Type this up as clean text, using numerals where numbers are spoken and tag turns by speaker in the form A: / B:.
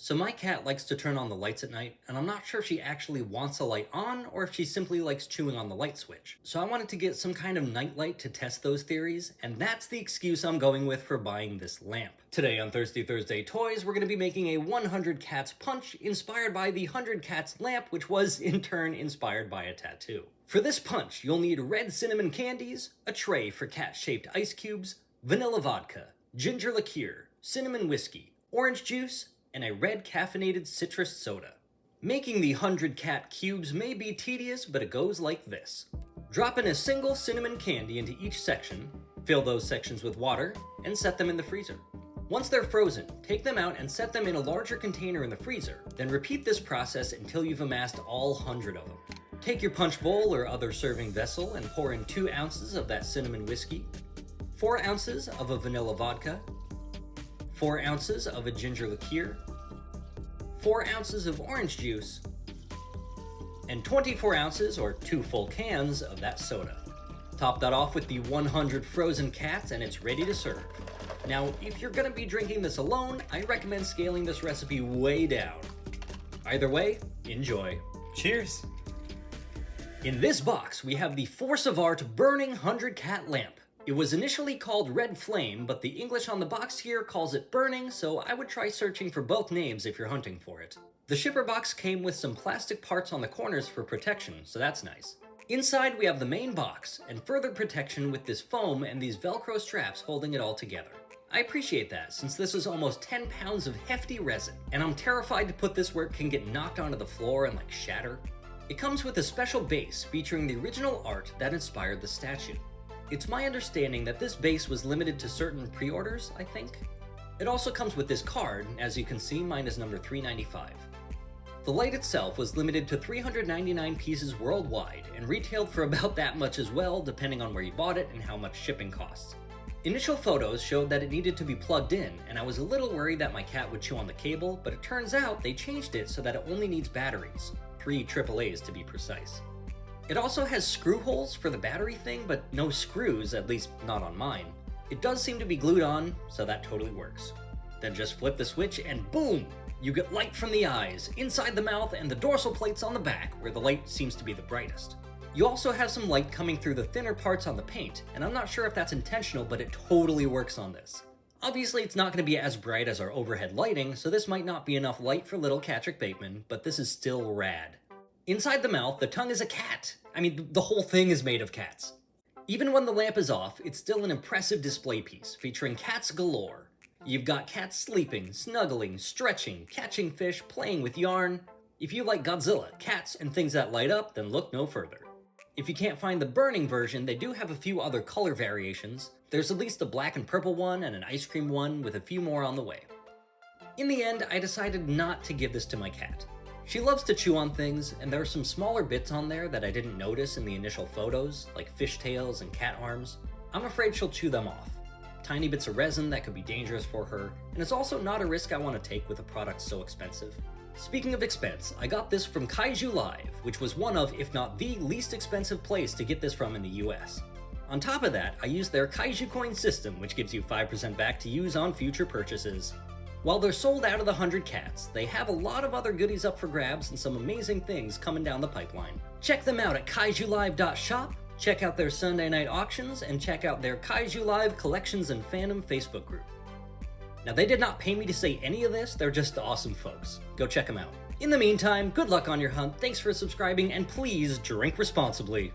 A: So my cat likes to turn on the lights at night, and I'm not sure if she actually wants a light on or if she simply likes chewing on the light switch. So I wanted to get some kind of night light to test those theories, and that's the excuse I'm going with for buying this lamp. Today on Thirsty Thursday Toys, we're going to be making a 100 Cats punch inspired by the 100 Cats lamp, which was in turn inspired by a tattoo. For this punch, you'll need red cinnamon candies, a tray for cat-shaped ice cubes, vanilla vodka, ginger liqueur, cinnamon whiskey, orange juice, and a red caffeinated citrus soda. Making the 100 cat cubes may be tedious, but it goes like this. Drop in a single cinnamon candy into each section, fill those sections with water, and set them in the freezer. Once they're frozen, take them out and set them in a larger container in the freezer, then repeat this process until you've amassed all 100 of them. Take your punch bowl or other serving vessel and pour in 2 ounces of that cinnamon whiskey, 4 ounces of a vanilla vodka, 4 ounces of a ginger liqueur, 4 ounces of orange juice, and 24 ounces or 2 full cans of that soda. Top that off with the 100 frozen cats and it's ready to serve. Now, if you're gonna be drinking this alone, I recommend scaling this recipe way down. Either way, enjoy.
B: Cheers!
A: In this box, we have the Force of Art Burning 100 Cat Lamp. It was initially called Red Flame, but the English on the box here calls it Burning, so I would try searching for both names if you're hunting for it. The shipper box came with some plastic parts on the corners for protection, so that's nice. Inside we have the main box, and further protection with this foam and these Velcro straps holding it all together. I appreciate that, since this is almost 10 pounds of hefty resin, and I'm terrified to put this where it can get knocked onto the floor and shatter. It comes with a special base featuring the original art that inspired the statue. It's my understanding that this base was limited to certain pre-orders, I think. It also comes with this card, as you can see mine is number 395. The light itself was limited to 399 pieces worldwide, and retailed for about that much as well, depending on where you bought it and how much shipping costs. Initial photos showed that it needed to be plugged in, and I was a little worried that my cat would chew on the cable, but it turns out they changed it so that it only needs batteries. 3 AAAs to be precise. It also has screw holes for the battery thing, but no screws, at least not on mine. It does seem to be glued on, so that totally works. Then just flip the switch and boom! You get light from the eyes, inside the mouth, and the dorsal plates on the back, where the light seems to be the brightest. You also have some light coming through the thinner parts on the paint, and I'm not sure if that's intentional, but it totally works on this. Obviously, it's not going to be as bright as our overhead lighting, so this might not be enough light for little Patrick Bateman, but this is still rad. Inside the mouth, the tongue is a cat. I mean, the whole thing is made of cats. Even when the lamp is off, it's still an impressive display piece, featuring cats galore. You've got cats sleeping, snuggling, stretching, catching fish, playing with yarn. If you like Godzilla, cats, and things that light up, then look no further. If you can't find the burning version, they do have a few other color variations. There's at least a black and purple one and an ice cream one, with a few more on the way. In the end, I decided not to give this to my cat. She loves to chew on things, and there are some smaller bits on there that I didn't notice in the initial photos, like fishtails and cat arms. I'm afraid she'll chew them off. Tiny bits of resin that could be dangerous for her, and it's also not a risk I want to take with a product so expensive. Speaking of expense, I got this from KaijuLive, which was one of, if not the least expensive place to get this from in the US. On top of that, I used their Kaiju Coin system, which gives you 5% back to use on future purchases. While they're sold out of the 100 cats, they have a lot of other goodies up for grabs and some amazing things coming down the pipeline. Check them out at KaijuLive.shop, check out their Sunday night auctions, and check out their Kaiju Live Collections and Fandom Facebook group. Now, they did not pay me to say any of this, they're just awesome folks. Go check them out. In the meantime, good luck on your hunt, thanks for subscribing, and please drink responsibly.